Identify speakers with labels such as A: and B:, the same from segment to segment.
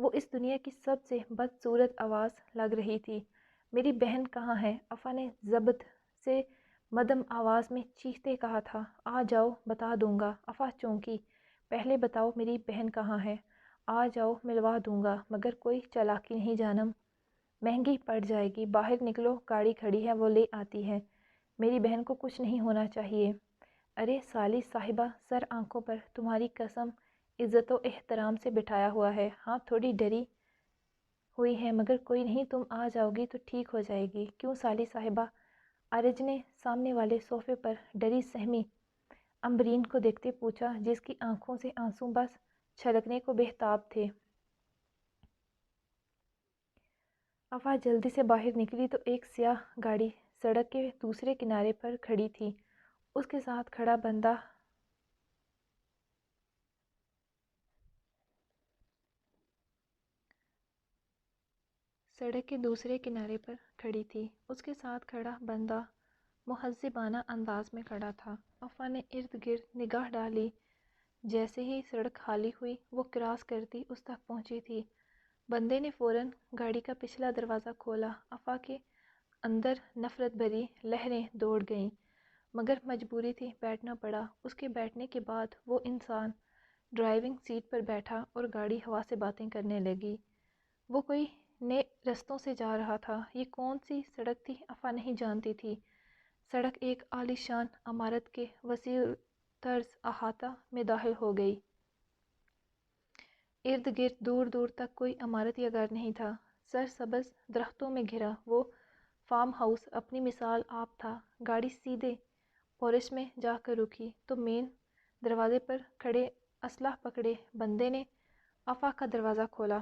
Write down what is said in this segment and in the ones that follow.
A: وہ اس دنیا کی سب سے بدصورت آواز لگ رہی تھی۔ میری بہن کہاں ہے؟ افا نے ضبط سے مدم آواز میں چیختے کہا تھا۔ آ جاؤ بتا دوں گا۔ افا چونکی۔ پہلے بتاؤ میری بہن کہاں ہے؟ آ جاؤ ملوا دوں گا، مگر کوئی چالاکی نہیں جانم، مہنگی پڑ جائے گی۔ باہر نکلو، گاڑی کھڑی ہے، وہ لے آتی ہے۔ میری بہن کو کچھ نہیں ہونا چاہیے۔ ارے سالی صاحبہ، سر آنکھوں پر، تمہاری قسم عزت و احترام سے بٹھایا ہوا ہے۔ ہاں تھوڑی ڈری ہوئی ہے، مگر کوئی نہیں، تم آ جاؤ گی تو ٹھیک ہو جائے گی۔ کیوں سالی صاحبہ؟ ارج نے سامنے والے صوفے پر ڈری سہمی امبرین کو دیکھتے پوچھا، جس کی آنکھوں سے آنسو بس چھلکنے کو بہتاب تھے۔ افا جلدی سے باہر نکلی تو ایک سیاہ گاڑی سڑک کے دوسرے کنارے پر کھڑی تھی۔ اس کے ساتھ کھڑا بندہ مہذبانہ انداز میں کھڑا تھا۔ افا نے ارد گرد نگاہ ڈالی۔ جیسے ہی سڑک خالی ہوئی وہ کراس کرتی اس تک پہنچی تھی۔ بندے نے فوراً گاڑی کا پچھلا دروازہ کھولا۔ افا کے اندر نفرت بھری لہریں دوڑ گئیں، مگر مجبوری تھی، بیٹھنا پڑا۔ اس کے بیٹھنے کے بعد وہ انسان ڈرائیونگ سیٹ پر بیٹھا اور گاڑی ہوا سے باتیں کرنے لگی۔ وہ کوئی نئے رستوں سے جا رہا تھا۔ یہ کون سی سڑک تھی افا نہیں جانتی تھی۔ سڑک ایک عالی شان عمارت کے وسیع طرز احاطہ میں داخل ہو گئی۔ ارد گرد دور دور تک کوئی عمارت یا گھر نہیں تھا۔ سرسبز درختوں میں گھرا وہ فارم ہاؤس اپنی مثال آپ تھا۔ گاڑی سیدھے پورش میں جا کر رکی تو مین دروازے پر کھڑے اسلحہ پکڑے بندے نے افا کا دروازہ کھولا۔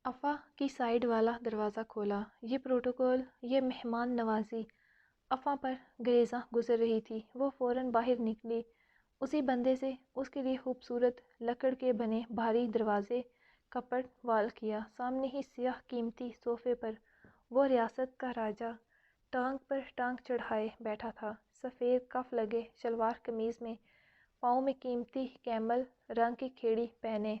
A: افا کی سائیڈ والا دروازہ کھولا۔ یہ پروٹوکول، یہ مہمان نوازی افا پر گریزاں گزر رہی تھی۔ وہ فوراً باہر نکلی۔ اسی بندے سے اس کے لیے خوبصورت لکڑ کے بنے بھاری دروازے کا پٹ وال کیا۔ سامنے ہی سیاہ قیمتی صوفے پر وہ ریاست کا راجا ٹانگ پر ٹانگ چڑھائے بیٹھا تھا، سفید کف لگے شلوار قمیض میں، پاؤں میں قیمتی کیمل رنگ کی کھیڑی پہنے،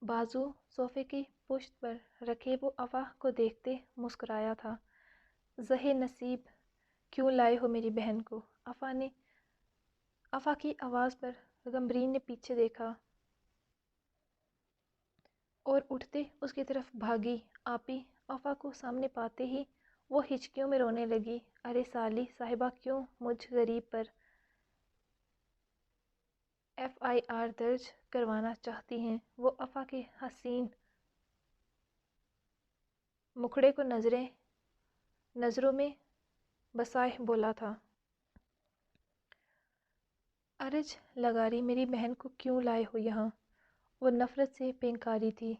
A: بازو صوفے کی پشت پر رکھے۔ وہ افا کو دیکھتے مسکرایا تھا۔ زہے نصیب، کیوں لائے ہو میری بہن کو؟ افا کی آواز پر غمبرین نے پیچھے دیکھا اور اٹھتے اس کی طرف بھاگی۔ آپی افا کو سامنے پاتے ہی وہ ہچکیوں میں رونے لگی۔ ارے سالی صاحبہ، کیوں مجھ غریب پر FIR درج کروانا چاہتی ہیں؟ وہ افا کے حسین مکھڑے کو نظروں میں بسائے بولا تھا۔ ارج لگاری، میری بہن کو کیوں لائے ہو یہاں؟ وہ نفرت سے پینکاری تھی،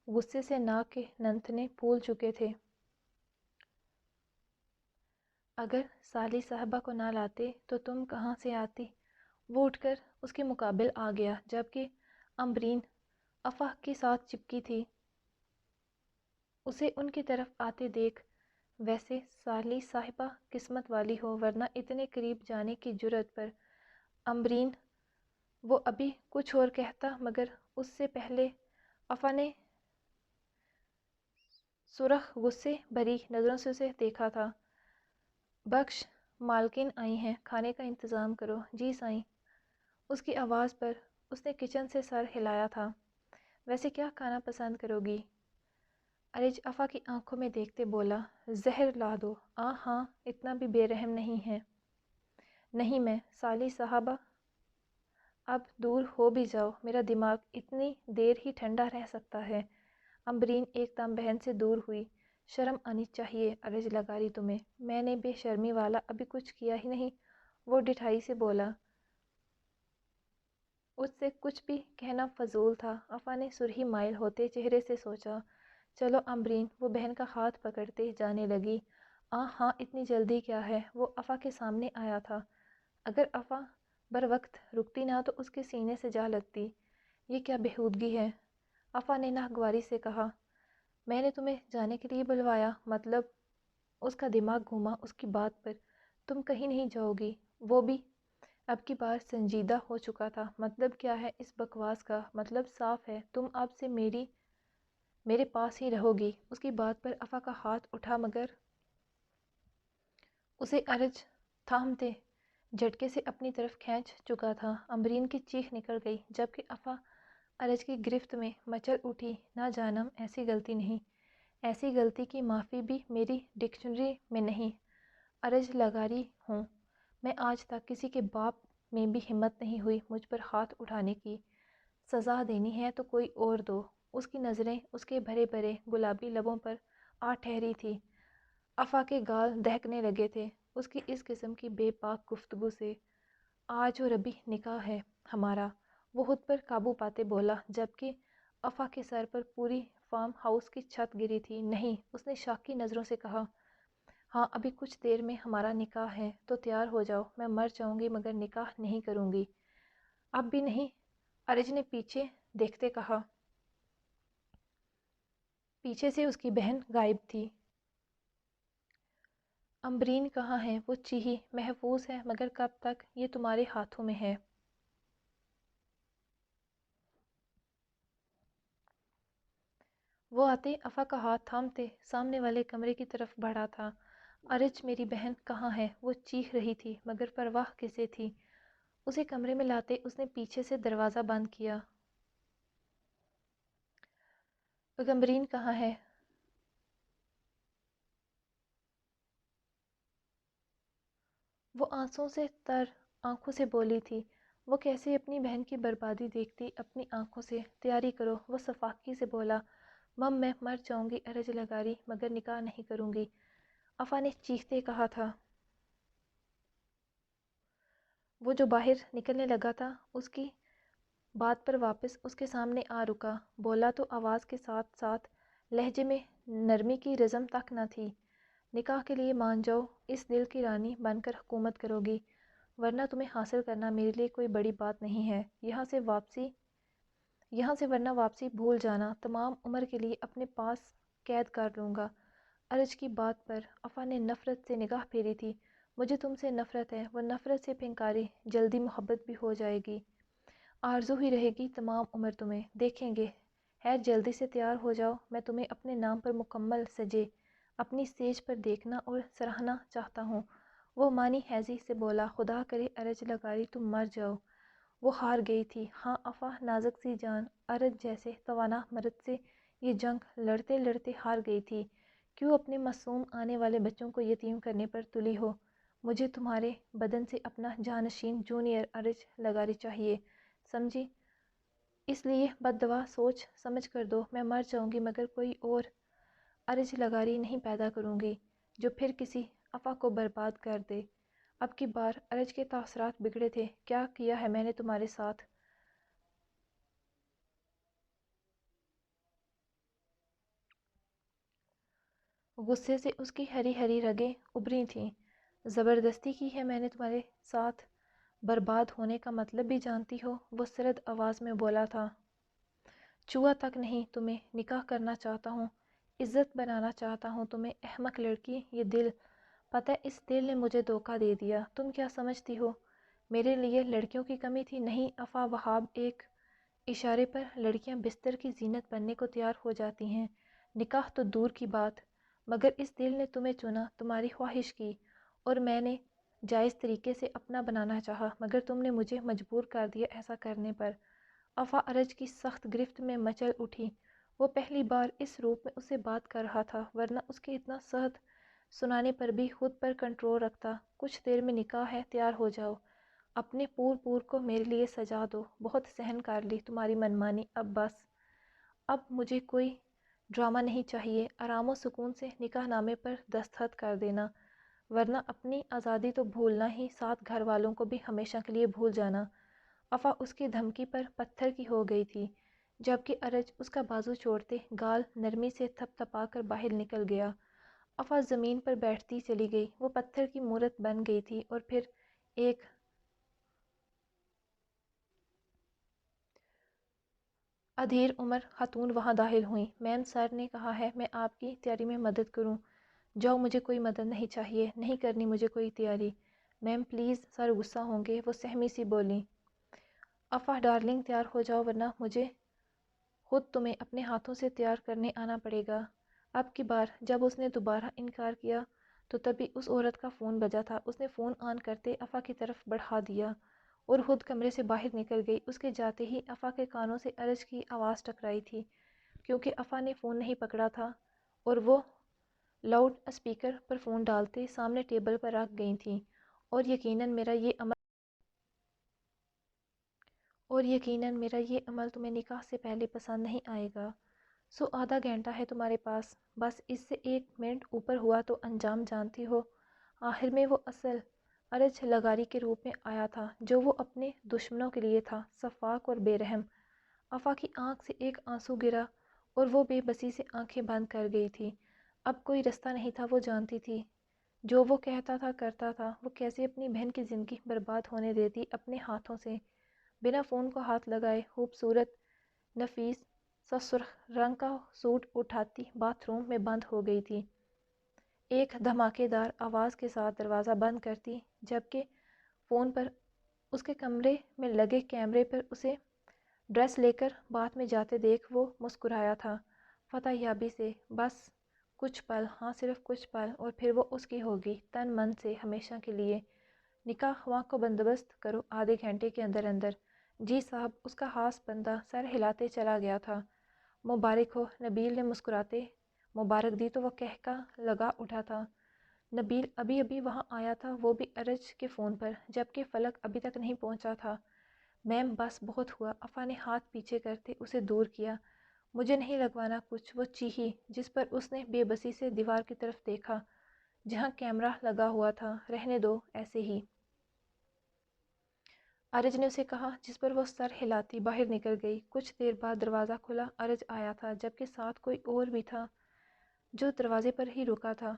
A: غصے سے ناک کے ننتنے پھول چکے تھے۔ اگر سالی صاحبہ کو نہ لاتے تو تم کہاں سے آتی؟ وہ اٹھ کر اس کے مقابل آ گیا، جبکہ امبرین افا کے ساتھ چپکی تھی، اسے ان کی طرف آتے دیکھ۔ ویسے سالی صاحبہ قسمت والی ہو، ورنہ اتنے قریب جانے کی جرأت پر امبرین۔ وہ ابھی کچھ اور کہتا، مگر اس سے پہلے افا نے سرخ غصے بھری نظروں سے اسے دیکھا تھا۔ بخش مالکن آئی ہیں، کھانے کا انتظام کرو۔ جی سائیں۔ اس کی آواز پر اس نے کچن سے سر ہلایا تھا۔ ویسے کیا کھانا پسند کرو گی؟ ارج افا کی آنکھوں میں دیکھتے بولا۔ زہر لا دو۔ ہاں، اتنا بھی بے رحم نہیں ہے۔ نہیں میں، سالی صاحبہ اب دور ہو بھی جاؤ، میرا دماغ اتنی دیر ہی ٹھنڈا رہ سکتا ہے۔ امبرین ایک دم بہن سے دور ہوئی۔ شرم آنی چاہیے ارج لگاری تمہیں۔ میں نے بے شرمی والا ابھی کچھ کیا ہی نہیں، وہ ڈٹھائی سے بولا۔ اس سے کچھ بھی کہنا فضول تھا۔ افا نے سرخی مائل ہوتے چہرے سے سوچا، چلو امبرین۔ وہ بہن کا ہاتھ پکڑتے جانے لگی۔ ہاں، اتنی جلدی کیا ہے؟ وہ افا کے سامنے آیا تھا۔ اگر افا بر وقت رکتی نہ تو اس کے سینے سے جا لگتی۔ یہ کیا بےہودگی ہے؟ افا نے ناگواری سے کہا۔ میں نے تمہیں جانے کے لیے بلوایا، مطلب؟ اس کا دماغ گھوما اس کی بات پر۔ تم کہیں نہیں جاؤ گی، وہ بھی اب کی بار سنجیدہ ہو چکا تھا۔ مطلب کیا ہے اس بکواس کا؟ مطلب صاف ہے، تم اب سے میرے پاس ہی رہو گی۔ اس کی بات پر افا کا ہاتھ اٹھا مگر اسے ارج تھامتے جھٹکے سے اپنی طرف کھینچ چکا تھا۔ امبرین کی چیخ نکل گئی جبکہ افا ارج کی گرفت میں مچل اٹھی۔ نہ جانم، ایسی غلطی نہیں، ایسی غلطی کی معافی بھی میری ڈکشنری میں نہیں۔ ارج لغاری ہوں میں، آج تک کسی کے باپ میں بھی ہمت نہیں ہوئی مجھ پر ہاتھ اٹھانے کی۔ سزا دینی ہے تو کوئی اور دو۔ اس کی نظریں اس کے بھرے بھرے گلابی لبوں پر آ ٹھہری تھی۔ افا کے گال دہکنے لگے تھے اس کی اس قسم کی بے باک گفتگو سے۔ آج اور ابھی نکاح ہے ہمارا، وہ خود پر قابو پاتے بولا جبکہ افا کے سر پر پوری فارم ہاؤس کی چھت گری تھی۔ نہیں، اس نے شاکی نظروں سے کہا، ہاں ابھی کچھ دیر میں ہمارا نکاح ہے تو تیار ہو جاؤ۔ میں مر جاؤں گی مگر نکاح نہیں کروں گی۔ اب بھی نہیں، ارج نے پیچھے دیکھتے کہا۔ پیچھے سے اس کی بہن غائب تھی۔ امبرین کہاں ہے؟ وہ چیخی۔ محفوظ ہے مگر کب تک؟ یہ تمہارے ہاتھوں میں ہے۔ وہ آتے افا کا ہاتھ تھامتے سامنے والے کمرے کی طرف بڑھا تھا۔ ارج میری بہن کہاں ہے؟ وہ چیخ رہی تھی مگر پرواہ کسے تھی؟ اسے کمرے میں لاتے اس نے پیچھے سے دروازہ بند کیا۔ پیغمبرین کہاں ہے؟ وہ آنسوں سے تر آنکھوں سے بولی تھی۔ وہ کیسے اپنی بہن کی بربادی دیکھتی اپنی آنکھوں سے۔ تیاری کرو، وہ سفاکی سے بولا۔ مم میں مر جاؤں گی ارج لغاری مگر نکاح نہیں کروں گی، افا نے چیختے کہا تھا۔ وہ جو باہر نکلنے لگا تھا اس کی بات پر واپس اس کے سامنے آ رکا۔ بولا تو آواز کے ساتھ ساتھ لہجے میں نرمی کی رزم تک نہ تھی۔ نکاح کے لیے مان جاؤ، اس دل کی رانی بن کر حکومت کرو گی، ورنہ تمہیں حاصل کرنا میرے لیے کوئی بڑی بات نہیں ہے۔ یہاں سے ورنہ واپسی بھول جانا، تمام عمر کے لیے اپنے پاس قید کر لوں گا۔ ارج کی بات پر افا نے نفرت سے نگاہ پھیری تھی۔ مجھے تم سے نفرت ہے۔ وہ نفرت سے پھنکاری، جلدی محبت بھی ہو جائے گی، آرزو ہی رہے گی تمام عمر تمہیں۔ دیکھیں گے، خیر جلدی سے تیار ہو جاؤ، میں تمہیں اپنے نام پر مکمل سجے اپنی سٹیج پر دیکھنا اور سراہنا چاہتا ہوں۔ وہ مانی ہیزی سے بولا، خدا کرے ارج لغاری تم مر جاؤ۔ وہ ہار گئی تھی۔ ہاں افا نازک سی جان ارج جیسے توانا مرد سے یہ جنگ لڑتے لڑتے ہار گئی تھی۔ کیوں اپنے معصوم آنے والے بچوں کو یتیم کرنے پر تلی ہو؟ مجھے تمہارے بدن سے اپنا جانشین جونیئر ارج لغاری چاہیے، سمجھی؟ اس لیے بد دعا سوچ سمجھ کر دو۔ میں مر جاؤں گی مگر کوئی اور ارج لغاری نہیں پیدا کروں گی جو پھر کسی افا کو برباد کر دے۔ اب کی بار ارج کے تاثرات بگڑے تھے۔ کیا کیا ہے میں نے تمہارے ساتھ؟ غصے سے اس کی ہری ہری رگیں ابھری تھیں۔ زبردستی کی ہے میں نے تمہارے ساتھ؟ برباد ہونے کا مطلب بھی جانتی ہو؟ وہ سرد آواز میں بولا تھا۔ چوہا تک نہیں، تمہیں نکاح کرنا چاہتا ہوں، عزت بنانا چاہتا ہوں تمہیں، احمق لڑکی۔ یہ دل، پتہ اس دل نے مجھے دھوکہ دے دیا۔ تم کیا سمجھتی ہو میرے لیے لڑکیوں کی کمی تھی؟ نہیں افا، وہاب ایک اشارے پر لڑکیاں بستر کی زینت بننے کو تیار ہو جاتی ہیں، نکاح تو دور کی بات۔ مگر اس دل نے تمہیں چنا، تمہاری خواہش کی، اور میں نے جائز طریقے سے اپنا بنانا چاہا مگر تم نے مجھے مجبور کر دیا ایسا کرنے پر۔ افا ارج کی سخت گرفت میں مچل اٹھی۔ وہ پہلی بار اس روپ میں اس سے بات کر رہا تھا ورنہ اس کے اتنا سخت سنانے پر بھی خود پر کنٹرول رکھتا۔ کچھ دیر میں نکاح ہے، تیار ہو جاؤ، اپنے پور کو میرے لیے سجا دو۔ بہت سہن کر لی تمہاری منمانی، اب بس۔ اب مجھے کوئی ڈرامہ نہیں چاہیے، آرام و سکون سے نکاح نامے پر دستخط کر دینا، ورنہ اپنی آزادی تو بھولنا ہی، ساتھ گھر والوں کو بھی ہمیشہ کے لیے بھول جانا۔ افا اس کی دھمکی پر پتھر کی ہو گئی تھی جبکہ ارج اس کا بازو چھوڑتے گال نرمی سے تھپ تھپا کر باہر نکل گیا۔ افا زمین پر بیٹھتی چلی گئی۔ وہ پتھر کی مورت بن گئی تھی اور پھر ایک ادھیر عمر خاتون وہاں داخل ہوئیں۔ میم سر نے کہا ہے میں آپ کی تیاری میں مدد کروں۔ جاؤ، مجھے کوئی مدد نہیں چاہیے، نہیں کرنی مجھے کوئی تیاری۔ میم پلیز سر غصہ ہوں گے، وہ سہمی سی بولی۔ افا ڈارلنگ تیار ہو جاؤ ورنہ مجھے خود تمہیں اپنے ہاتھوں سے تیار کرنے آنا پڑے گا۔ اب کی بار جب اس نے دوبارہ انکار کیا تو تبھی اس عورت کا فون بجا تھا۔ اس نے فون آن کرتے افا کی طرف بڑھا دیا اور خود کمرے سے باہر نکل گئی۔ اس کے جاتے ہی افا کے کانوں سے ارج کی آواز ٹکرائی تھی، کیونکہ افا نے فون نہیں پکڑا تھا اور وہ لاؤڈ اسپیکر پر فون ڈالتے سامنے ٹیبل پر رکھ گئی تھیں۔ اور یقیناً میرا یہ عمل تمہیں نکاح سے پہلے پسند نہیں آئے گا۔ سو آدھا گھنٹہ ہے تمہارے پاس، بس اس سے 1 منٹ اوپر ہوا تو انجام جانتی ہو۔ آخر میں وہ اصل ارج لغاری کے روپ میں آیا تھا جو وہ اپنے دشمنوں کے لیے تھا، سفاک اور بے رحم۔ افا کی آنکھ سے ایک آنسو گرا اور وہ بے بسی سے آنکھیں بند کر گئی تھی۔ اب کوئی رستہ نہیں تھا، وہ جانتی تھی جو وہ کہتا تھا کرتا تھا۔ وہ کیسے اپنی بہن کی زندگی برباد ہونے دیتی اپنے ہاتھوں سے، بنا فون کو ہاتھ لگائے۔ خوبصورت نفیس سا سرخ رنگ کا سوٹ اٹھاتی باتھ روم میں بند ہو گئی تھی، ایک دھماکے دار آواز کے ساتھ دروازہ بند کرتی، جبکہ فون پر اس کے کمرے میں لگے کیمرے پر اسے ڈریس لے کر باتھ میں جاتے دیکھ وہ مسکرایا تھا فتح یابی سے۔ بس کچھ پل، ہاں صرف کچھ پل، اور پھر وہ اس کی ہوگی تن من سے، ہمیشہ کے لیے۔ نکاح خواہ کو بندوبست کرو آدھے گھنٹے کے اندر اندر۔ جی صاحب، اس کا خاص بندہ سر ہلاتے چلا گیا تھا۔ مبارک ہو، نبیل نے مسکراتے مبارک دی تو وہ کہکا لگا اٹھا تھا۔ نبیل ابھی ابھی وہاں آیا تھا، وہ بھی ارج کے فون پر، جبکہ فلک ابھی تک نہیں پہنچا تھا۔ میم بس بہت ہوا، افا نے ہاتھ پیچھے کرتے اسے دور کیا۔ مجھے نہیں لگوانا کچھ، وہ چیخی، جس پر اس نے بے بسی سے دیوار کی طرف دیکھا جہاں کیمرہ لگا ہوا تھا۔ رہنے دو ایسے ہی، ارج نے اسے کہا، جس پر وہ سر ہلاتی باہر نکل گئی۔ کچھ دیر بعد دروازہ کھلا، ارج آیا تھا، جبکہ ساتھ کوئی اور بھی تھا جو دروازے پر ہی رکا تھا۔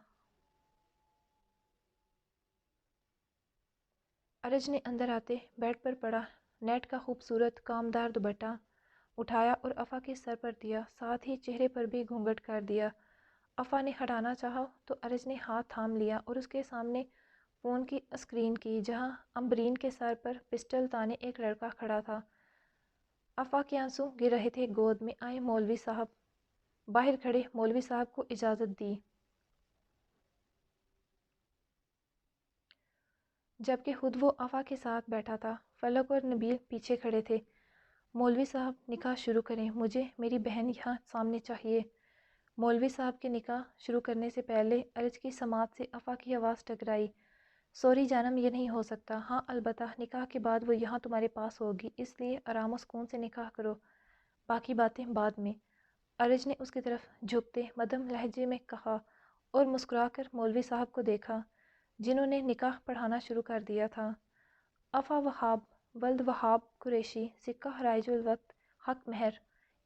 A: ارج نے اندر آتے بیڈ پر پڑا نیٹ کا خوبصورت کامدار دوپٹہ اٹھایا اور افا کے سر پر دیا، ساتھ ہی چہرے پر بھی گھونگھٹ کر دیا۔ افا نے ہٹانا چاہا تو ارج نے ہاتھ تھام لیا اور اس کے سامنے فون کی اسکرین کی، جہاں امبرین کے سر پر پسٹل تانے ایک لڑکا کھڑا تھا۔ افا کے آنسو گر رہے تھے۔ گود میں آئے مولوی صاحب، باہر کھڑے مولوی صاحب کو اجازت دی، جبکہ خود وہ افا کے ساتھ بیٹھا تھا۔ فلک اور نبیل پیچھے کھڑے تھے۔ مولوی صاحب نکاح شروع کریں، مجھے میری بہن یہاں سامنے چاہیے۔ مولوی صاحب کے نکاح شروع کرنے سے پہلے ارج کی سماعت سے افا کی آواز ٹکرائی، سوری جانم، یہ نہیں ہو سکتا۔ ہاں البتہ نکاح کے بعد وہ یہاں تمہارے پاس ہوگی، اس لیے آرام و سکون سے نکاح کرو، باقی باتیں بعد میں، ارج نے اس کی طرف جھکتے مدھم لہجے میں کہا اور مسکرا کر مولوی صاحب کو دیکھا جنہوں نے نکاح پڑھانا شروع کر دیا تھا۔ افا وہاب ولد وہاب قریشی، سکہ رائج الوقت، حق مہر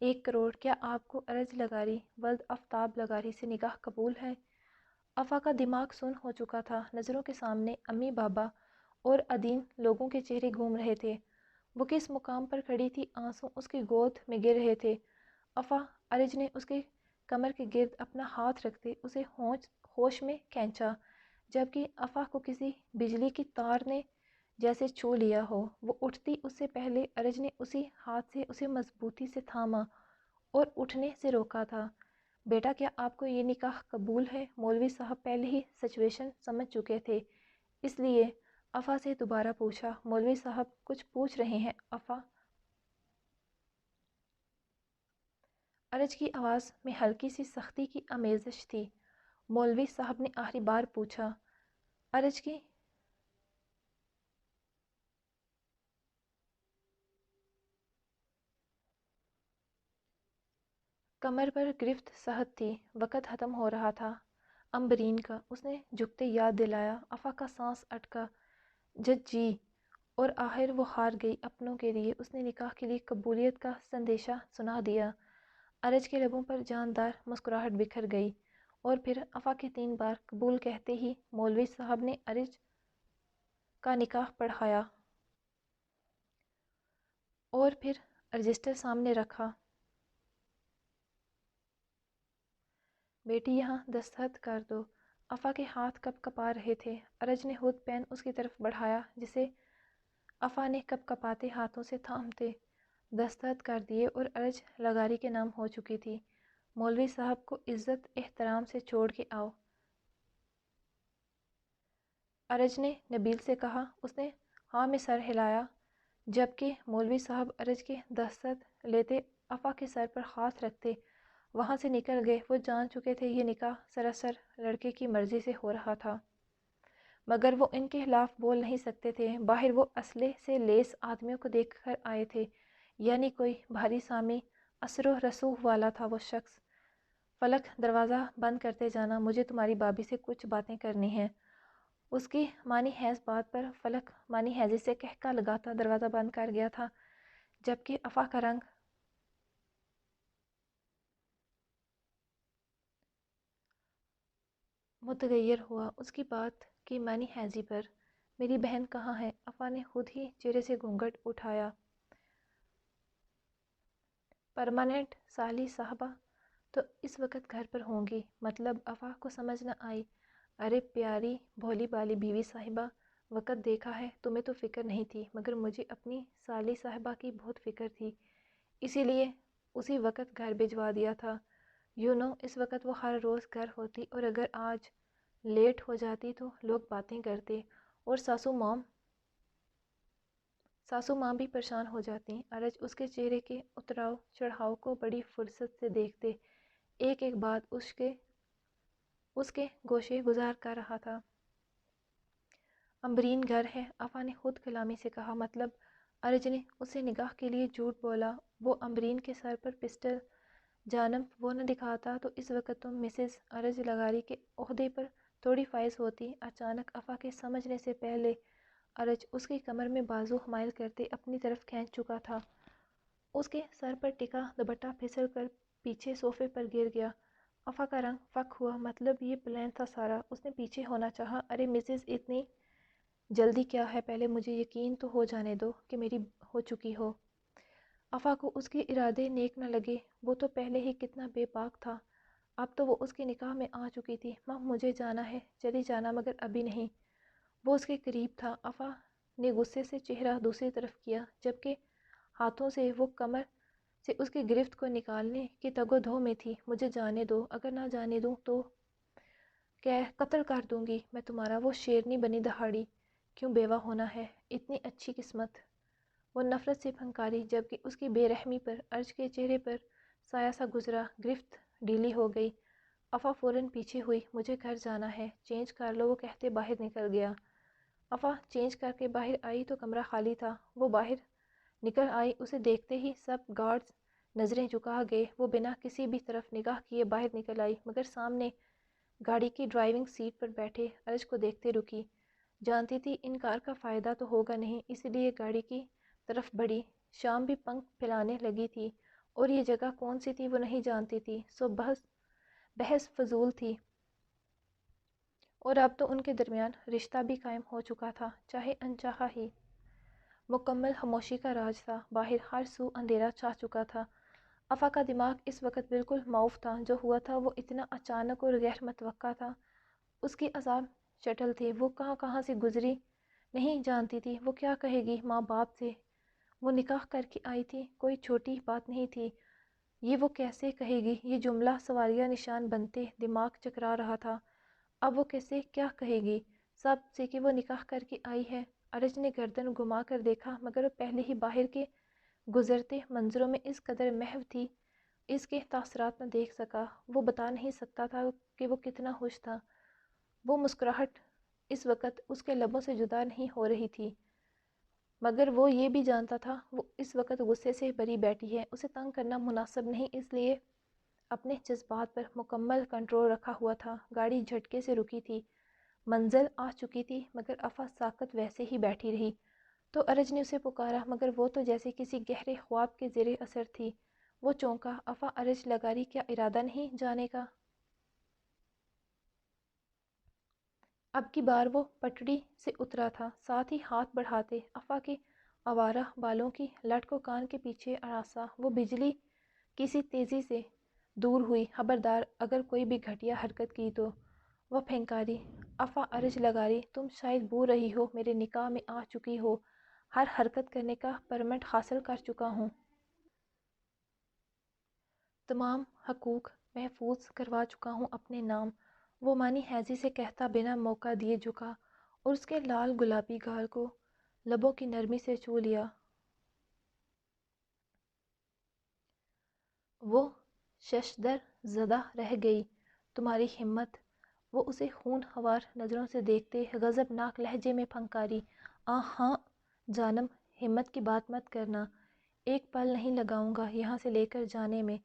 A: 1 کروڑ۔ کیا آپ کو ارج لغاری ولد آفتاب لغاری سے نکاح قبول ہے؟ افا کا دماغ سن ہو چکا تھا۔ نظروں کے سامنے امی، بابا اور ادین لوگوں کے چہرے گھوم رہے تھے۔ وہ کس مقام پر کھڑی تھی، آنسو اس کی گود میں گر رہے تھے۔ افا، ارج نے اس کے کمر کے گرد اپنا ہاتھ رکھتے اسے ہوش میں کھینچا، جبکہ افا کو کسی بجلی کی تار نے جیسے چھو لیا ہو۔ وہ اٹھتی اس سے پہلے ارج نے اسی ہاتھ سے اسے مضبوطی سے تھاما اور اٹھنے سے روکا تھا۔ بیٹا، کیا آپ کو یہ نکاح قبول ہے؟ مولوی صاحب پہلے ہی سچویشن سمجھ چکے تھے، اس لیے افا سے دوبارہ پوچھا۔ مولوی صاحب کچھ پوچھ رہے ہیں افا؟ ارج کی آواز میں ہلکی سی سختی کی آمیزش تھی۔ مولوی صاحب نے آخری بار پوچھا۔ ارج کی کمر پر گرفت صحت تھی، وقت ختم ہو رہا تھا امبرین کا، اس نے جھکتے یاد دلایا۔ افا کا سانس اٹکا، جی، اور آخر وہ ہار گئی اپنوں کے لیے۔ اس نے نکاح کے لیے قبولیت کا سندیشہ سنا دیا۔ ارج کے لبوں پر جاندار مسکراہٹ بکھر گئی، اور پھر افا کے 3 بار قبول کہتے ہی مولوی صاحب نے ارج کا نکاح پڑھایا اور پھر رجسٹر سامنے رکھا۔ بیٹی یہاں دستخط کر دو۔ افا کے ہاتھ کپ کپا رہے تھے۔ ارج نے خود پین اس کی طرف بڑھایا جسے افا نے کپ کپاتے ہاتھوں سے تھامتے دستخط کر دیے اور ارج لغاری کے نام ہو چکی تھی۔ مولوی صاحب کو عزت احترام سے چھوڑ کے آؤ، ارج نے نبیل سے کہا۔ اس نے ہاں میں سر ہلایا، جبکہ مولوی صاحب ارج کے دستخط لیتے افا کے سر پر ہاتھ رکھتے وہاں سے نکل گئے۔ وہ جان چکے تھے یہ نکاح سراسر لڑکے کی مرضی سے ہو رہا تھا، مگر وہ ان کے خلاف بول نہیں سکتے تھے۔ باہر وہ اسلحے سے لیس آدمیوں کو دیکھ کر آئے تھے، یعنی کوئی بھاری سامی اثر و رسوخ والا تھا وہ شخص۔ فلک دروازہ بند کرتے جانا، مجھے تمہاری بھابھی سے کچھ باتیں کرنی ہیں۔ اس کی مانی حیض بات پر فلک مانی حیضی سے کہکا لگاتا دروازہ بند کر گیا تھا، جبکہ افا کا رنگ متغیر ہوا اس کی بات کی مانی حیضی پر۔ میری بہن کہاں ہے؟ افا نے خود ہی چہرے سے گھونگھٹ اٹھایا۔ پرماننٹ سالی صاحبہ تو اس وقت گھر پر ہوں گی۔ مطلب افا کو سمجھ نہ آئی۔ ارے پیاری بھولی بالی بیوی صاحبہ، وقت دیکھا ہے تمہیں تو فکر نہیں تھی، مگر مجھے اپنی سالی صاحبہ کی بہت فکر تھی، اسی لیے اسی وقت گھر بھجوا دیا تھا۔ اس وقت وہ ہر روز گھر ہوتی اور اگر آج لیٹ ہو جاتی تو لوگ باتیں کرتے اور ساسو ماں بھی پریشان ہو جاتی۔ ارج اس کے چہرے کے اتراؤ چڑھاؤ کو بڑی فرصت سے دیکھتے ایک ایک بات اس کے گوشے گزار کر رہا تھا۔ امبرین گھر ہے، افا نے خود کلامی سے کہا۔ مطلب ارج نے اسے نگاہ کے لیے جھوٹ بولا۔ وہ امبرین کے سر پر پسٹل جانب وہ نہ دکھاتا تو اس وقت تم مسز ارج لغاری کے عہدے پر تھوڑی فائز ہوتی۔ اچانک افا کے سمجھنے سے پہلے ارج اس کی کمر میں بازو حمائل کرتے اپنی طرف کھینچ چکا تھا۔ اس کے سر پر ٹکا دوپٹہ پھسل کر پیچھے صوفے پر گر گیا۔ افا کا رنگ فک ہوا۔ مطلب یہ پلان تھا سارا، اس نے پیچھے ہونا چاہا۔ ارے مسز اتنی جلدی کیا ہے؟ پہلے مجھے یقین تو ہو جانے دو کہ میری ہو چکی ہو۔ افا کو اس کے ارادے نیک نہ لگے، وہ تو پہلے ہی کتنا بے باک تھا، اب تو وہ اس کے نکاح میں آ چکی تھی۔ ماں مجھے جانا ہے، چلی جانا، مگر ابھی نہیں۔ وہ اس کے قریب تھا۔ افا نے غصے سے چہرہ دوسری طرف کیا، جبکہ ہاتھوں سے وہ کمر سے اس کی گرفت کو نکالنے کی تگ و دو میں تھی۔ مجھے جانے دو، اگر نہ جانے دوں تو قتل کر دوں گی میں تمہارا۔ وہ شیرنی بنی دہاڑی، کیوں بیوہ ہونا ہے؟ اتنی اچھی قسمت۔ وہ نفرت سے پھنکاری، جبکہ اس کی بے رحمی پر ارج کے چہرے پر سایہ سا گزرا۔ گرفت ڈھیلی ہو گئی۔ افا فوراً پیچھے ہوئی۔ مجھے گھر جانا ہے، چینج کر لو، وہ کہتے باہر نکل گیا۔ افا چینج کر کے باہر آئی تو کمرہ خالی تھا۔ وہ باہر نکل آئی، اسے دیکھتے ہی سب گارڈز نظریں جھکا گئے۔ وہ بنا کسی بھی طرف نگاہ کیے باہر نکل آئی، مگر سامنے گاڑی کی ڈرائیونگ سیٹ پر بیٹھے ارج کو دیکھتے رکی۔ جانتی تھی انکار کا فائدہ تو ہوگا نہیں، اس لیے گاڑی کی طرف بڑھی۔ شام بھی پنکھ پھیلانے لگی تھی اور یہ جگہ کون سی تھی وہ نہیں جانتی تھی، سو بحث فضول تھی۔ اور اب تو ان کے درمیان رشتہ بھی قائم ہو چکا تھا، چاہے انچاہا ہی۔ مکمل خاموشی کا راج تھا، باہر ہر سو اندھیرا چھا چکا تھا۔ افا کا دماغ اس وقت بالکل معاف تھا۔ جو ہوا تھا وہ اتنا اچانک اور غیر متوقع تھا۔ اس کی اعصاب شٹل تھے، وہ کہاں سے گزری نہیں جانتی تھی۔ وہ کیا کہے گی ماں باپ سے؟ وہ نکاح کر کے آئی تھی، کوئی چھوٹی بات نہیں تھی یہ۔ وہ کیسے کہے گی؟ یہ جملہ سوالیہ نشان بنتے دماغ چکرا رہا تھا۔ اب وہ کیسے کیا کہے گی سب سے کہ وہ نکاح کر کے آئی ہے؟ ارج نے گردن گھما کر دیکھا، مگر وہ پہلے ہی باہر کے گزرتے منظروں میں اس قدر محو تھی اس کے تاثرات نہ دیکھ سکا۔ وہ بتا نہیں سکتا تھا کہ وہ کتنا خوش تھا۔ وہ مسکراہٹ اس وقت اس کے لبوں سے جدا نہیں ہو رہی تھی، مگر وہ یہ بھی جانتا تھا وہ اس وقت غصے سے بھری بیٹھی ہے۔ اسے تنگ کرنا مناسب نہیں، اس لیے اپنے جذبات پر مکمل کنٹرول رکھا ہوا تھا۔ گاڑی جھٹکے سے رکی تھی، منزل آ چکی تھی، مگر افا ساکت ویسے ہی بیٹھی رہی۔ تو ارج نے اسے پکارا، مگر وہ تو جیسے کسی گہرے خواب کے زیر اثر تھی۔ وہ چونکا۔ افا ارج لغاری کیا ارادہ نہیں جانے کا؟ اب کی بار وہ پٹڑی سے اترا تھا، ساتھ ہی ہاتھ بڑھاتے افا کے آوارہ بالوں کی لٹ کو کان کے پیچھے اڑاسا۔ وہ بجلی کی سی تیزی سے دور ہوئی۔ خبردار اگر کوئی بھی گھٹیا حرکت کی تو وہ پھنکاری۔ افا ارج لگا رہی، تم شاید بھول رہی ہو، میرے نکاح میں آ چکی ہو، ہر حرکت کرنے کا پرمٹ حاصل کر چکا ہوں، تمام حقوق محفوظ کروا چکا ہوں اپنے نام۔ وہ مانی حیضی سے کہتا بنا موقع دیے جھکا اور اس کے لال گلابی گال کو لبوں کی نرمی سے چھو لیا۔ وہ ششدر زدہ رہ گئی، تمہاری ہمت۔ وہ اسے خون خوار نظروں سے دیکھتے غضبناک لہجے میں پھنکاری، ہاں جانم، ہمت کی بات مت کرنا، ایک پل نہیں لگاؤں گا یہاں سے لے کر جانے میں،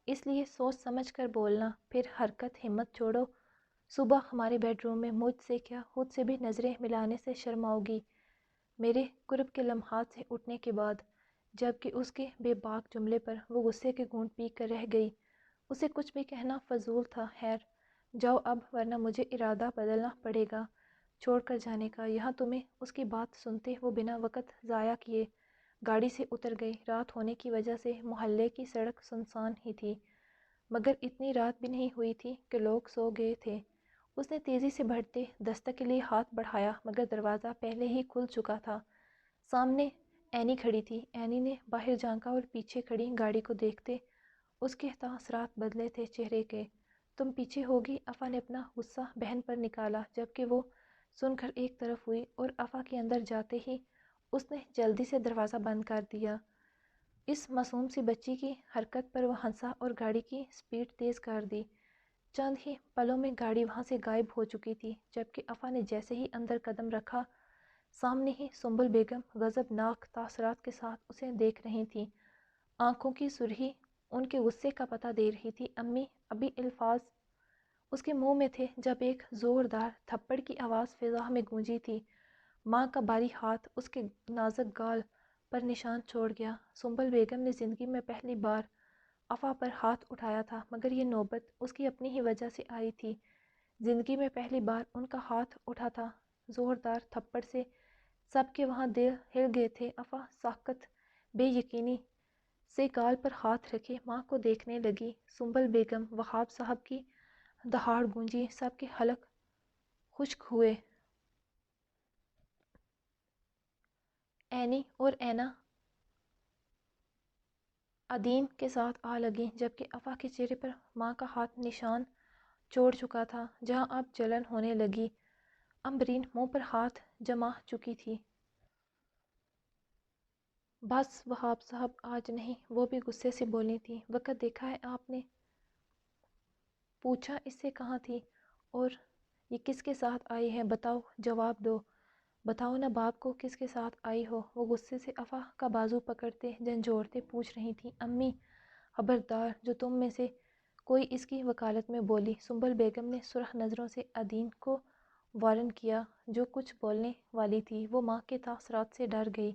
A: اس لیے سوچ سمجھ کر بولنا، پھر حرکت ہمت چھوڑو، صبح ہمارے بیڈ روم میں مجھ سے کیا خود سے بھی نظریں ملانے سے شرماؤ گی۔ میرے قرب کے لمحات سے اٹھنے کے بعد، جب کہ اس کے بے باک جملے پر وہ غصے کے گھونٹ پی کر رہ گئی، اسے کچھ بھی کہنا فضول تھا۔ خیر جاؤ اب، ورنہ مجھے ارادہ بدلنا پڑے گا چھوڑ کر جانے کا یہاں تمہیں۔ اس کی بات سنتے وہ بنا وقت ضائع کیے گاڑی سے اتر گئی۔ رات ہونے کی وجہ سے محلے کی سڑک سنسان ہی تھی، مگر اتنی رات بھی نہیں ہوئی تھی کہ لوگ سو گئے تھے۔ اس نے تیزی سے بڑھتے دستک کے لیے ہاتھ بڑھایا، مگر دروازہ پہلے ہی کھل چکا تھا۔ سامنے اینی کھڑی تھی۔ اینی نے باہر جھانکا اور پیچھے کھڑی گاڑی کو دیکھتے اس کے تاثرات بدلے تھے چہرے کے۔ تم پیچھے ہوگی؟ افا نے اپنا غصہ بہن پر نکالا، جبکہ وہ سن کر ایک طرف ہوئی اور افا کے اندر جاتے ہی اس نے جلدی سے دروازہ بند کر دیا۔ اس معصوم سی بچی کی حرکت پر وہ ہنسا اور گاڑی کی سپیڈ تیز کر دی۔ چند ہی پلوں میں گاڑی وہاں سے غائب ہو چکی تھی، جبکہ افا نے جیسے ہی اندر قدم رکھا، سامنے ہی سنبل بیگم غضبناک تاثرات کے ساتھ اسے دیکھ رہی تھی۔ آنکھوں کی سرخی ان کے غصے کا پتہ دے رہی تھی۔ امی، ابھی الفاظ اس کے منہ میں تھے جب ایک زوردار تھپڑ کی آواز فضا میں گونجی تھی۔ ماں کا بھاری ہاتھ اس کے نازک گال پر نشان چھوڑ گیا۔ سنبل بیگم نے زندگی میں پہلی بار افا پر ہاتھ اٹھایا تھا، مگر یہ نوبت اس کی اپنی ہی وجہ سے آئی تھی۔ زندگی میں پہلی بار ان کا ہاتھ اٹھا تھا۔ زوردار تھپڑ سے سب کے وہاں دل ہل گئے تھے۔ افا ساکت بے یقینی سے گال پر ہاتھ رکھے ماں کو دیکھنے لگی۔ سنبل بیگم، وہاب صاحب کی دہاڑ گونجی، سب کے حلق خشک ہوئے۔ اینی اور اینا عدیم کے ساتھ آ لگیں، جبکہ افا کے چہرے پر ماں کا ہاتھ نشان چھوڑ چکا تھا، جہاں اب جلن ہونے لگی۔ امبرین منہ پر ہاتھ جما چکی تھی۔ بس وہاب صاحب، آج نہیں، وہ بھی غصے سے بولی تھی۔ وقت دیکھا ہے آپ نے؟ پوچھا۔ اس سے کہاں تھی؟ اور یہ کس کے ساتھ آئی ہے؟ بتاؤ، جواب دو، بتاؤ نا باپ کو کس کے ساتھ آئی ہو؟ وہ غصے سے افا کا بازو پکڑتے جھنجھوڑتے پوچھ رہی تھی۔ امی، خبردار جو تم میں سے کوئی اس کی وکالت میں بولی۔ سنبل بیگم نے سرخ نظروں سے عدین کو وارن کیا، جو کچھ بولنے والی تھی۔ وہ ماں کے تاثرات سے ڈر گئی۔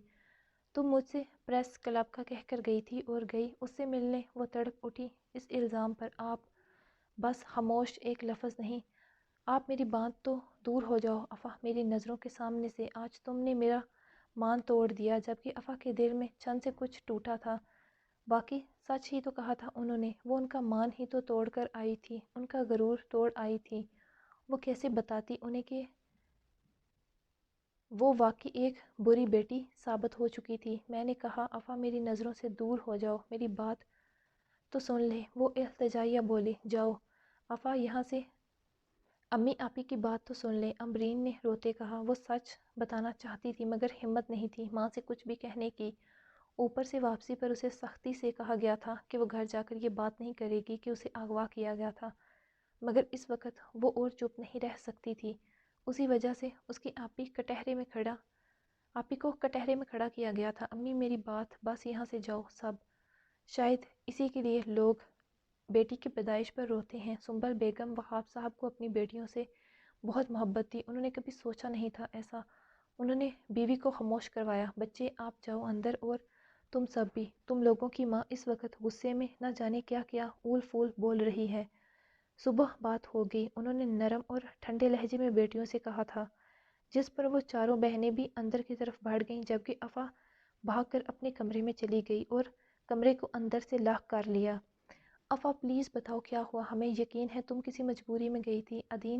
A: تم مجھ سے پریس کلب کا کہہ کر گئی تھی اور گئی اس سے ملنے۔ وہ تڑپ اٹھی اس الزام پر۔ آپ بس خاموش، ایک لفظ نہیں۔ آپ میری بات تو دور ہو جاؤ افا میری نظروں کے سامنے سے۔ آج تم نے میرا مان توڑ دیا۔ جبکہ افا کے دل میں چھن سے کچھ ٹوٹا تھا۔ باقی سچ ہی تو کہا تھا انہوں نے، وہ ان کا مان ہی تو توڑ کر آئی تھی، ان کا غرور توڑ آئی تھی۔ وہ کیسے بتاتی انہیں کہ وہ واقعی ایک بری بیٹی ثابت ہو چکی تھی۔ میں نے کہا افا میری نظروں سے دور ہو جاؤ، میری بات تو سن لے۔ وہ التجائیہ بولی، جاؤ افا یہاں سے، امی آپی کی بات تو سن لیں، امبرین نے روتے کہا۔ وہ سچ بتانا چاہتی تھی، مگر ہمت نہیں تھی ماں سے کچھ بھی کہنے کی۔ اوپر سے واپسی پر اسے سختی سے کہا گیا تھا کہ وہ گھر جا کر یہ بات نہیں کرے گی کہ اسے اغوا کیا گیا تھا، مگر اس وقت وہ اور چپ نہیں رہ سکتی تھی۔ اسی وجہ سے اس کی آپی کو کٹہرے میں کھڑا کیا گیا تھا۔ امی میری بات، بس یہاں سے جاؤ سب۔ شاید اسی کے لیے لوگ بیٹی کی پیدائش پر روتے ہیں۔ سنبل بیگم، وہاب صاحب کو اپنی بیٹیوں سے بہت محبت تھی، انہوں نے کبھی سوچا نہیں تھا ایسا۔ انہوں نے بیوی کو خاموش کروایا۔ بچے آپ جاؤ اندر، اور تم سب بھی۔ تم لوگوں کی ماں اس وقت غصے میں نہ جانے کیا کیا اول فول بول رہی ہے۔ صبح بات ہو گئی، انہوں نے نرم اور ٹھنڈے لہجے میں بیٹیوں سے کہا تھا، جس پر وہ چاروں بہنیں بھی اندر کی طرف بڑھ گئیں، جبکہ افا بھاگ کر اپنے کمرے میں چلی گئی اور کمرے کو اندر سے لاک کر لیا۔ افا پلیز بتاؤ کیا ہوا، ہمیں یقین ہے تم کسی مجبوری میں گئی تھی۔ عدین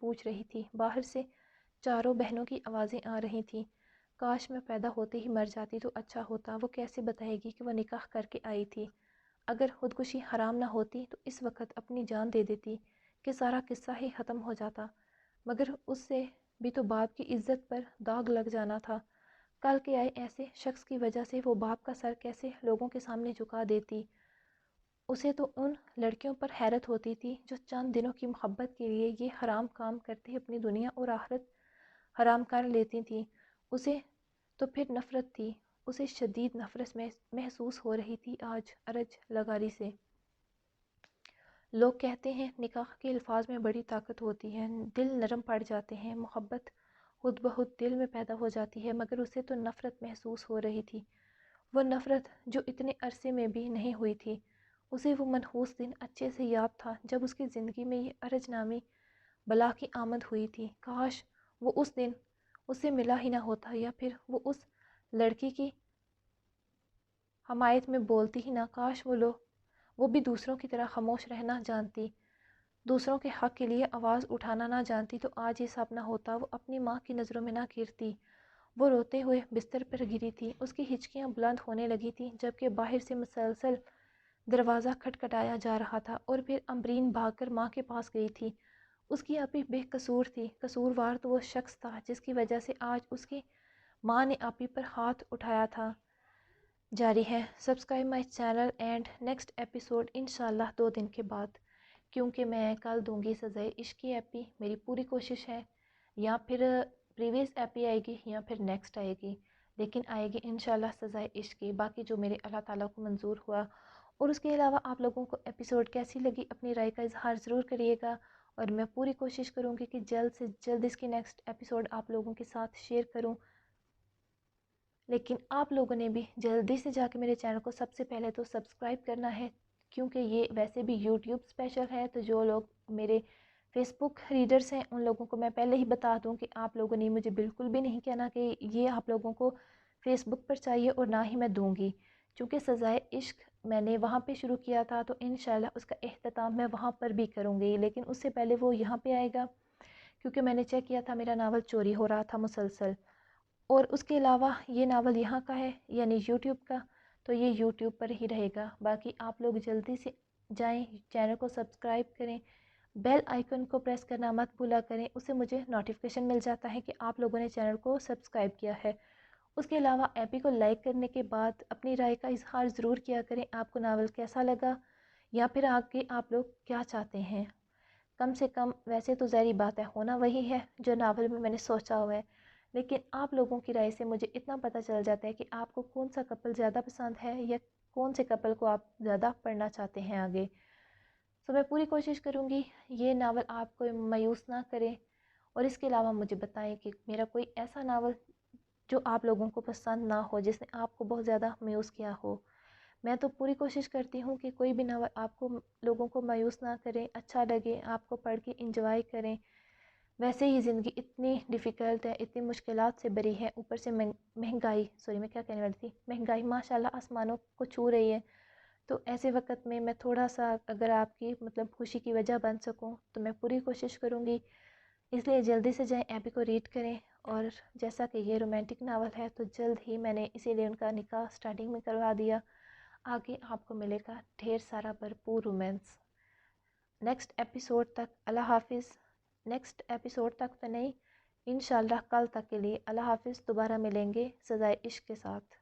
A: پوچھ رہی تھی. باہر سے چاروں بہنوں کی آوازیں آ رہی تھیں. کاش میں پیدا ہوتے ہی مر جاتی تو اچھا ہوتا. وہ کیسے بتائے گی کہ وہ نکاح کر کے آئی تھی؟ اگر خودکشی حرام نہ ہوتی تو اس وقت اپنی جان دے دیتی کہ سارا قصہ ہی ختم ہو جاتا. مگر اس سے بھی تو باپ کی عزت پر داغ لگ جانا تھا. کل کے آئے ایسے شخص کی وجہ سے وہ باپ کا سر کیسے لوگوں کے سامنے جھکا دیتی. اسے تو ان لڑکیوں پر حیرت ہوتی تھی جو چند دنوں کی محبت کے لیے یہ حرام کام کرتے اپنی دنیا اور آخرت حرام کر لیتی تھیں. اسے تو پھر نفرت تھی. اسے شدید نفرت محسوس ہو رہی تھی آج ارج لغاری سے. لوگ کہتے ہیں نکاح کے الفاظ میں بڑی طاقت ہوتی ہے، دل نرم پڑ جاتے ہیں، محبت خود بخود دل میں پیدا ہو جاتی ہے، مگر اسے تو نفرت محسوس ہو رہی تھی. وہ نفرت جو اتنے عرصے میں بھی نہیں ہوئی تھی. اسے وہ منحوس دن اچھے سے یاد تھا جب اس کی زندگی میں یہ ارج نامی بلا کی آمد ہوئی تھی. کاش وہ اس دن اسے ملا ہی نہ ہوتا، یا پھر وہ اس لڑکی کی حمایت میں بولتی ہی نہ. کاش وہ بھی دوسروں کی طرح خاموش رہنا جانتی، دوسروں کے حق کے لیے آواز اٹھانا نہ جانتی تو آج یہ سب نہ ہوتا. وہ اپنی ماں کی نظروں میں نہ گرتی. وہ روتے ہوئے بستر پر گری تھی. اس کی ہچکیاں بلند ہونے لگی تھیں جبکہ باہر سے مسلسل دروازہ کھٹکھٹایا جا رہا تھا. اور پھر امبرین بھاگ کر ماں کے پاس گئی تھی. اس کی آپی بے قصور تھی. قصوروار تو وہ شخص تھا جس کی وجہ سے آج اس کی ماں نے آپی پر ہاتھ اٹھایا تھا. جاری ہے. Subscribe my channel and next episode انشاءاللہ 2 دن کے بعد، کیونکہ میں کل دوں گی سزائے عشق کی ایپی. میری پوری کوشش ہے، یا پھر پریویس ایپی آئے گی یا پھر نیکسٹ آئے گی، لیکن آئے گی انشاءاللہ سزائے عشق کی. باقی جو میرے اللہ تعالیٰ کو منظور ہوا. اور اس کے علاوہ آپ لوگوں کو ایپیسوڈ کیسی لگی اپنی رائے کا اظہار ضرور کریے گا، اور میں پوری کوشش کروں گی کہ جلد سے جلد اس کی نیکسٹ ایپیسوڈ آپ لوگوں کے ساتھ شیئر کروں. لیکن آپ لوگوں نے بھی جلدی سے جا کے میرے چینل کو سب سے پہلے تو سبسکرائب کرنا ہے، کیونکہ یہ ویسے بھی یوٹیوب اسپیشل ہے. تو جو لوگ میرے فیس بک ریڈرز ہیں ان لوگوں کو میں پہلے ہی بتا دوں کہ آپ لوگوں نے مجھے بالکل بھی نہیں کہنا کہ یہ آپ لوگوں کو فیس بک پر چاہیے، اور نہ ہی میں دوں گی، چونکہ سزائے عشق میں نے وہاں پہ شروع کیا تھا تو انشاءاللہ اس کا اختتام میں وہاں پر بھی کروں گی. لیکن اس سے پہلے وہ یہاں پہ آئے گا، کیونکہ میں نے چیک کیا تھا میرا ناول چوری ہو رہا تھا مسلسل. اور اس کے علاوہ یہ ناول یہاں کا ہے یعنی یوٹیوب کا، تو یہ یوٹیوب پر ہی رہے گا. باقی آپ لوگ جلدی سے جائیں، چینل کو سبسکرائب کریں، بیل آئیکن کو پریس کرنا مت بھولا کریں. اس سے مجھے نوٹیفیکیشن مل جاتا ہے کہ آپ لوگوں نے چینل کو سبسکرائب کیا ہے. اس کے علاوہ ایپی کو لائک کرنے کے بعد اپنی رائے کا اظہار ضرور کیا کریں. آپ کو ناول کیسا لگا، یا پھر آگے آپ لوگ کیا چاہتے ہیں. کم سے کم ویسے تو ظاہری بات ہے ہونا وہی ہے جو ناول میں نے سوچا ہوا ہے، لیکن آپ لوگوں کی رائے سے مجھے اتنا پتہ چل جاتا ہے کہ آپ کو کون سا کپل زیادہ پسند ہے، یا کون سے کپل کو آپ زیادہ پڑھنا چاہتے ہیں آگے. تو میں پوری کوشش کروں گی یہ ناول آپ کو مایوس نہ کرے. اور اس کے علاوہ مجھے بتائیں کہ میرا کوئی ایسا ناول جو آپ لوگوں کو پسند نہ ہو، جس نے آپ کو بہت زیادہ مایوس کیا ہو. میں تو پوری کوشش کرتی ہوں کہ کوئی بھی ناول آپ کو لوگوں کو مایوس نہ کرے، اچھا لگے، آپ کو پڑھ کے انجوائے کریں. ویسے ہی زندگی اتنی ڈیفیکلٹ ہے، اتنی مشکلات سے بری ہے، اوپر سے مہنگائی میں کیا کہنے والی تھی، مہنگائی ماشاءاللہ آسمانوں کو چھو رہی ہے. تو ایسے وقت میں تھوڑا سا اگر آپ کی خوشی کی وجہ بن سکوں تو میں پوری کوشش کروں گی. اس لیے جلدی سے جائیں، ایپی کو ریڈ کریں. اور جیسا کہ یہ رومانٹک ناول ہے تو جلد ہی میں نے اسی لیے ان کا نکاح سٹارٹنگ میں کروا دیا. آگے آپ کو ملے گا ڈھیر سارا بھرپور رومانس. نیکسٹ ایپیسوڈ تک اللہ حافظ. نیکسٹ ایپیسوڈ تک تو نہیں، انشاءاللہ کل تک کے لیے اللہ حافظ. دوبارہ ملیں گے سزائے عشق کے ساتھ.